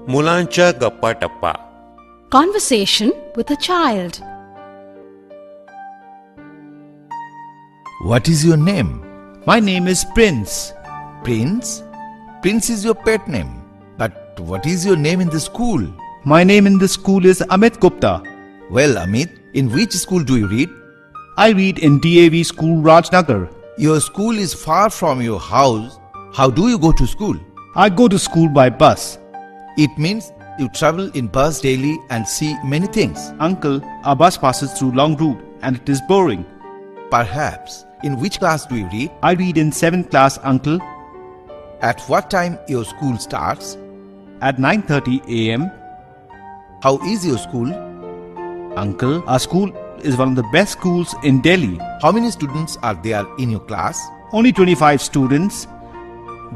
मुलांच्या गप्पा टप्पा. Conversation with a child. What is your name? My name is Prince. Prince? Prince is your pet name. But what is your name in the school? My name in the school is Amit Gupta. Well, Amit, in which school do you read? I read in DAV School, Rajnagar. Your school is far from your house. How do you go to school? I go to school by bus. It means you travel in bus daily and see many things. Uncle, our bus passes through long route and it is boring. Perhaps. In which class do you read? I read in 7th class, uncle, At what time your school starts? at 9:30 a.m. How is your school? Uncle, our school is one of the best schools in Delhi. How many students are there in your class? Only 25 students.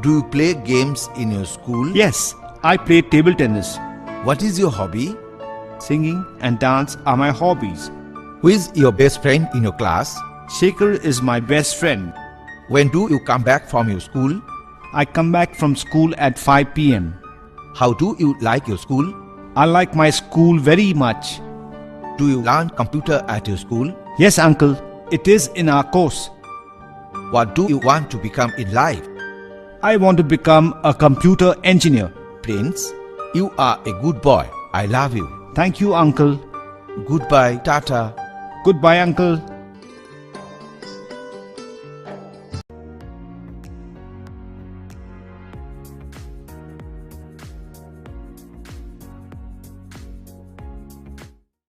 Do you play games in your school? Yes, I play table tennis. What is your hobby? Singing and dance are my hobbies. Who is your best friend in your class? Shaker is my best friend. When do you come back from your school? I come back from school at 5 p.m. How do you like your school? I like my school very much. Do you learn computer at your school? Yes, uncle, it is in our course. What do you want to become in life? I want to become a computer engineer. Prince, you are a good boy. I love you. Thank you, uncle. Goodbye, Tata. Goodbye, uncle.